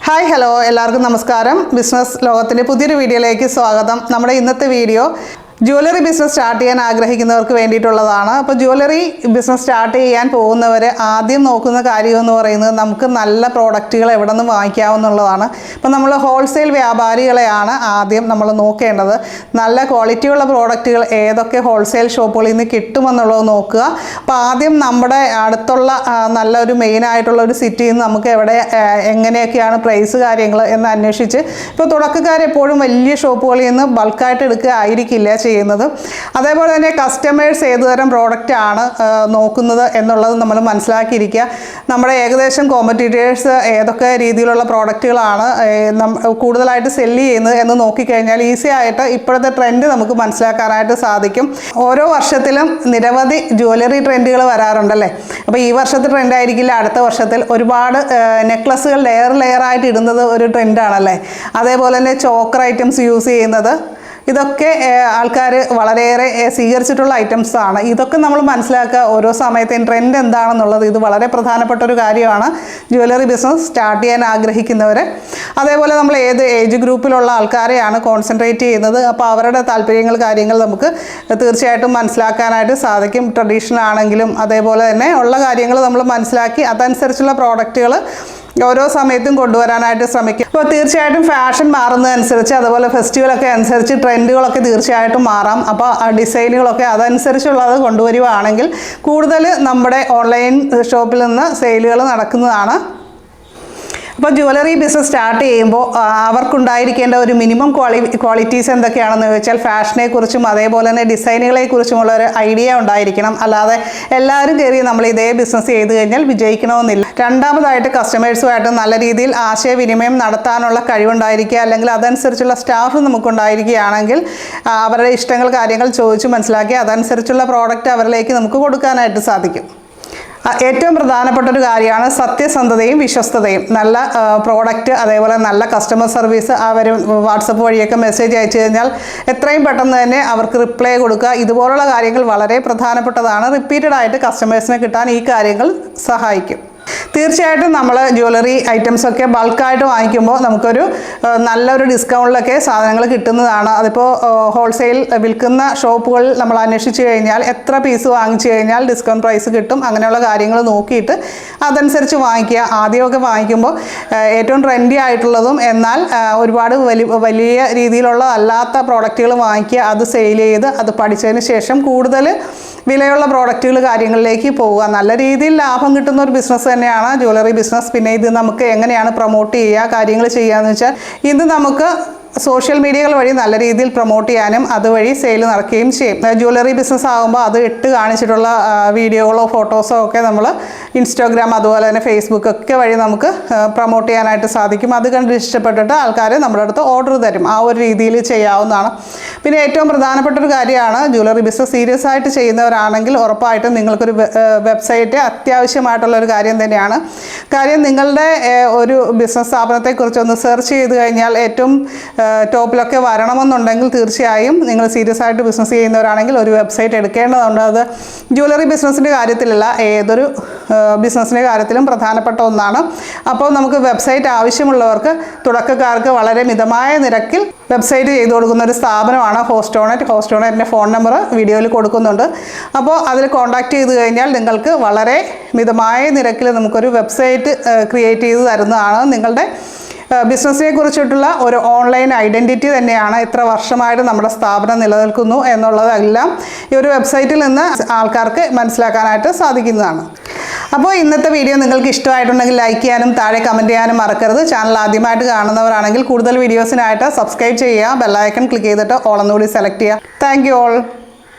Hi hello എല്ലാവർക്കും നമസ്കാരം. Business ലോകത്തിൻ്റെ പുതിയൊരു വീഡിയോയിലേക്ക് സ്വാഗതം. നമ്മുടെ ഇന്നത്തെ വീഡിയോ ജ്വല്ലറി ബിസിനസ് സ്റ്റാർട്ട് ചെയ്യാൻ ആഗ്രഹിക്കുന്നവർക്ക് വേണ്ടിയിട്ടുള്ളതാണ്. അപ്പോൾ ജ്വല്ലറി ബിസിനസ് സ്റ്റാർട്ട് ചെയ്യാൻ പോകുന്നവർ ആദ്യം നോക്കുന്ന കാര്യം എന്ന് പറയുന്നത് നമുക്ക് നല്ല പ്രോഡക്റ്റുകൾ എവിടെ നിന്ന് വാങ്ങിക്കാവുന്നുള്ളതാണ്. അപ്പോൾ നമ്മൾ ഹോൾസെയിൽ വ്യാപാരികളെയാണ് ആദ്യം നമ്മൾ നോക്കേണ്ടത്. നല്ല ക്വാളിറ്റിയുള്ള പ്രോഡക്റ്റുകൾ ഏതൊക്കെ ഹോൾസെയിൽ ഷോപ്പുകളിൽ നിന്ന് കിട്ടുമെന്നുള്ളത് നോക്കുക. അപ്പോൾ ആദ്യം നമ്മുടെ അടുത്തുള്ള നല്ലൊരു മെയിനായിട്ടുള്ള ഒരു സിറ്റിയിൽ നിന്ന് നമുക്ക് എങ്ങനെയൊക്കെയാണ് പ്രൈസ് കാര്യങ്ങൾ എന്ന് അന്വേഷിച്ച്, ഇപ്പോൾ തുടക്കക്കാരെപ്പോഴും വലിയ ഷോപ്പുകളിൽ നിന്ന് ബൾക്കായിട്ട് എടുക്കുക ആയിരിക്കില്ല ചെയ്യുന്നത്. അതേപോലെ തന്നെ കസ്റ്റമേഴ്സ് ഏതുതരം പ്രോഡക്റ്റ് ആണ് നോക്കുന്നത് എന്നുള്ളത് നമ്മൾ മനസ്സിലാക്കിയിരിക്കുക. നമ്മുടെ ഏകദേശം കോമ്പറ്റീറ്റേഴ്സ് ഏതൊക്കെ രീതിയിലുള്ള പ്രോഡക്റ്റുകളാണ് കൂടുതലായിട്ട് സെല്ല് ചെയ്യുന്നത് എന്ന് നോക്കിക്കഴിഞ്ഞാൽ ഈസി ആയിട്ട് ഇപ്പോഴത്തെ ട്രെൻഡ് നമുക്ക് മനസ്സിലാക്കാനായിട്ട് സാധിക്കും. ഓരോ വർഷത്തിലും നിരവധി ജ്വല്ലറി ട്രെൻഡുകൾ വരാറുണ്ടല്ലേ. അപ്പോൾ ഈ വർഷത്തെ ട്രെൻഡ് ആയിരിക്കില്ല, അടുത്ത വർഷത്തിൽ ഒരുപാട് നെക്ലസുകൾ ലെയറായിട്ട് ഇടുന്നത് ഒരു ട്രെൻഡാണല്ലേ. അതേപോലെ തന്നെ ചോക്കർ ഐറ്റംസ് യൂസ് ചെയ്യുന്നത്, ഇതൊക്കെ ആൾക്കാർ വളരെയേറെ സ്വീകരിച്ചിട്ടുള്ള ഐറ്റംസ് ആണ്. ഇതൊക്കെ നമ്മൾ മനസ്സിലാക്കുക, ഓരോ സമയത്തെയും ട്രെൻഡ് എന്താണെന്നുള്ളത്. ഇത് വളരെ പ്രധാനപ്പെട്ട ഒരു കാര്യമാണ് ജ്വല്ലറി ബിസിനസ് സ്റ്റാർട്ട് ചെയ്യാൻ ആഗ്രഹിക്കുന്നവർ. അതേപോലെ നമ്മൾ ഏത് ഏജ് ഗ്രൂപ്പിലുള്ള ആൾക്കാരെയാണ് കോൺസെൻട്രേറ്റ് ചെയ്യുന്നത്, അപ്പോൾ അവരുടെ താല്പര്യങ്ങൾ കാര്യങ്ങൾ നമുക്ക് തീർച്ചയായിട്ടും മനസ്സിലാക്കാനായിട്ട് സാധിക്കും. ട്രഡീഷണൽ ആണെങ്കിലും അതേപോലെ തന്നെ ഉള്ള കാര്യങ്ങൾ നമ്മൾ മനസ്സിലാക്കി അതനുസരിച്ചുള്ള പ്രോഡക്റ്റുകൾ ഓരോ സമയത്തും കൊണ്ടുവരാനായിട്ട് ശ്രമിക്കും. അപ്പോൾ തീർച്ചയായിട്ടും ഫാഷൻ മാറുന്നതനുസരിച്ച്, അതുപോലെ ഫെസ്റ്റിവലൊക്കെ അനുസരിച്ച് ട്രെൻഡുകളൊക്കെ തീർച്ചയായിട്ടും മാറാം. അപ്പോൾ ഡിസൈനുകളൊക്കെ അതനുസരിച്ചുള്ളത് കൊണ്ടുവരികയാണെങ്കിൽ കൂടുതൽ നമ്മുടെ ഓൺലൈൻ ഷോപ്പിൽ നിന്ന് സെയിലുകൾ നടക്കുന്നതാണ്. അപ്പോൾ ജ്വല്ലറി ബിസിനസ് സ്റ്റാർട്ട് ചെയ്യുമ്പോൾ അവർക്കുണ്ടായിരിക്കേണ്ട ഒരു മിനിമം ക്വാളിറ്റീസ് എന്തൊക്കെയാണെന്ന് ചോദിച്ചാൽ ഫാഷനെക്കുറിച്ചും അതേപോലെ തന്നെ ഡിസൈനുകളെക്കുറിച്ചുമുള്ള ഒരു ഐഡിയ ഉണ്ടായിരിക്കണം. അല്ലാതെ എല്ലാവരും കയറി നമ്മൾ ഇതേ ബിസിനസ് ചെയ്ത് കഴിഞ്ഞാൽ വിജയിക്കണമെന്നില്ല. രണ്ടാമതായിട്ട് കസ്റ്റമേഴ്സുമായിട്ട് നല്ല രീതിയിൽ ആശയവിനിമയം നടത്താനുള്ള കഴിവുണ്ടായിരിക്കുക, അല്ലെങ്കിൽ അതനുസരിച്ചുള്ള സ്റ്റാഫ് നമുക്കുണ്ടായിരിക്കുകയാണെങ്കിൽ അവരുടെ ഇഷ്ടങ്ങൾ കാര്യങ്ങൾ ചോദിച്ച് മനസ്സിലാക്കി അതനുസരിച്ചുള്ള പ്രോഡക്റ്റ് അവരിലേക്ക് നമുക്ക് കൊടുക്കാനായിട്ട് സാധിക്കും. ഏറ്റവും പ്രധാനപ്പെട്ട ഒരു കാര്യമാണ് സത്യസന്ധതയും വിശ്വസ്തതയും. നല്ല പ്രോഡക്റ്റ്, അതേപോലെ നല്ല കസ്റ്റമർ സർവീസ്. അവർ വാട്സപ്പ് വഴിയൊക്കെ മെസ്സേജ് അയച്ചു കഴിഞ്ഞാൽ എത്രയും പെട്ടെന്ന് തന്നെ അവർക്ക് റിപ്ലൈ കൊടുക്കുക. ഇതുപോലുള്ള കാര്യങ്ങൾ വളരെ പ്രധാനപ്പെട്ടതാണ്. റിപ്പീറ്റഡ് ആയിട്ട് കസ്റ്റമേഴ്സിനെ കിട്ടാൻ ഈ കാര്യങ്ങൾ സഹായിക്കും. തീർച്ചയായിട്ടും നമ്മൾ ജ്വല്ലറി ഐറ്റംസൊക്കെ ബൾക്കായിട്ട് വാങ്ങിക്കുമ്പോൾ നമുക്കൊരു നല്ലൊരു ഡിസ്കൗണ്ടിലൊക്കെ സാധനങ്ങൾ കിട്ടുന്നതാണ്. അതിപ്പോൾ ഹോൾസെയിൽ വിൽക്കുന്ന ഷോപ്പുകളിൽ നമ്മൾ അന്വേഷിച്ച് കഴിഞ്ഞാൽ എത്ര പീസ് വാങ്ങിച്ചു കഴിഞ്ഞാൽ ഡിസ്കൗണ്ട് പ്രൈസ് കിട്ടും, അങ്ങനെയുള്ള കാര്യങ്ങൾ നോക്കിയിട്ട് അതനുസരിച്ച് വാങ്ങിക്കുക. ആദ്യമൊക്കെ വാങ്ങിക്കുമ്പോൾ ഏറ്റവും ട്രെൻഡി ആയിട്ടുള്ളതും എന്നാൽ ഒരുപാട് വലിയ രീതിയിലുള്ള അല്ലാത്ത പ്രോഡക്റ്റുകൾ വാങ്ങിക്കുക. അത് സെയിൽ ചെയ്ത് അത് പഠിച്ചതിന് ശേഷം കൂടുതൽ വിലയുള്ള പ്രോഡക്റ്റുകൾ കാര്യങ്ങളിലേക്ക് പോവുക. നല്ല രീതിയിൽ ലാഭം കിട്ടുന്ന ഒരു ബിസിനസ് തന്നെയാണ് ജ്വല്ലറി ബിസിനസ്. പിന്നെ ഇത് നമുക്ക് എങ്ങനെയാണ് പ്രൊമോട്ട് ചെയ്യുക, കാര്യങ്ങൾ ചെയ്യുകയെന്ന് വെച്ചാൽ ഇത് നമുക്ക് സോഷ്യൽ മീഡിയകൾ വഴി നല്ല രീതിയിൽ പ്രൊമോട്ട് ചെയ്യാനും അതുവഴി സെയിൽ നടക്കുകയും ചെയ്യും. ജ്വല്ലറി ബിസിനസ് ആകുമ്പോൾ അത് ഇട്ട് കാണിച്ചിട്ടുള്ള വീഡിയോകളോ ഫോട്ടോസോ ഒക്കെ നമ്മൾ ഇൻസ്റ്റാഗ്രാം അതുപോലെ തന്നെ ഫേസ്ബുക്ക് ഒക്കെ വഴി നമുക്ക് പ്രൊമോട്ട് ചെയ്യാനായിട്ട് സാധിക്കും. അത് കണ്ട് ഇഷ്ടപ്പെട്ടിട്ട് ആൾക്കാർ നമ്മുടെ അടുത്ത് ഓർഡർ തരും. ആ ഒരു രീതിയിൽ ചെയ്യാവുന്നതാണ്. പിന്നെ ഏറ്റവും പ്രധാനപ്പെട്ട ഒരു കാര്യമാണ് ജ്വല്ലറി ബിസിനസ് സീരിയസ് ആയിട്ട് ചെയ്യുന്നവരാണെങ്കിൽ ഉറപ്പായിട്ടും നിങ്ങൾക്കൊരു വെബ്സൈറ്റ് അത്യാവശ്യമായിട്ടുള്ള ഒരു കാര്യം തന്നെയാണ്. കാര്യം നിങ്ങളുടെ ഒരു ബിസിനസ് സ്ഥാപനത്തെക്കുറിച്ചൊന്ന് സെർച്ച് ചെയ്ത് കഴിഞ്ഞാൽ ഏറ്റവും ടോപ്പിലൊക്കെ വരണമെന്നുണ്ടെങ്കിൽ തീർച്ചയായും നിങ്ങൾ സീരിയസ് ആയിട്ട് ബിസിനസ് ചെയ്യുന്നവരാണെങ്കിൽ ഒരു വെബ്സൈറ്റ് എടുക്കേണ്ടതുണ്ട്. അത് ജ്വല്ലറി ബിസിനസ്സിൻ്റെ കാര്യത്തിലല്ല, ഏതൊരു ബിസിനസ്സിൻ്റെ കാര്യത്തിലും പ്രധാനപ്പെട്ട ഒന്നാണ്. അപ്പോൾ നമുക്ക് വെബ്സൈറ്റ് ആവശ്യമുള്ളവർക്ക്, തുടക്കക്കാർക്ക് വളരെ മിതമായ നിരക്കിൽ വെബ്സൈറ്റ് ചെയ്തു കൊടുക്കുന്ന ഒരു സ്ഥാപനമാണ് ഹോസ്റ്റോണെറ്റ്. ഹോസ്റ്റോണെറ്റിൻ്റെ ഫോൺ നമ്പർ വീഡിയോയിൽ കൊടുക്കുന്നുണ്ട്. അപ്പോൾ അതിൽ കോൺടാക്റ്റ് ചെയ്ത് കഴിഞ്ഞാൽ നിങ്ങൾക്ക് വളരെ മിതമായ നിരക്കിൽ നമുക്കൊരു വെബ്സൈറ്റ് ക്രിയേറ്റ് ചെയ്ത് തരുന്നതാണ്. നിങ്ങളുടെ ബിസിനസ്സിനെ കുറിച്ചിട്ടുള്ള ഒരു ഓൺലൈൻ ഐഡൻറ്റിറ്റി തന്നെയാണ് എത്ര വർഷമായിട്ട് നമ്മുടെ സ്ഥാപനം നിലനിൽക്കുന്നു എന്നുള്ളതെല്ലാം ഈ ഒരു വെബ്സൈറ്റിൽ നിന്ന് ആൾക്കാർക്ക് മനസ്സിലാക്കാനായിട്ട് സാധിക്കുന്നതാണ്. അപ്പോൾ ഇന്നത്തെ വീഡിയോ നിങ്ങൾക്ക് ഇഷ്ടമായിട്ടുണ്ടെങ്കിൽ ലൈക്ക് ചെയ്യാനും താഴെ കമൻറ്റ് ചെയ്യാനും മറക്കരുത്. ചാനൽ ആദ്യമായിട്ട് കാണുന്നവരാണെങ്കിൽ കൂടുതൽ വീഡിയോസിനായിട്ട് സബ്സ്ക്രൈബ് ചെയ്യുക, ബെല്ലൈക്കൺ ക്ലിക്ക് ചെയ്തിട്ട് ഓൾ എന്നുകൂടി സെലക്ട് ചെയ്യുക. Thank you all.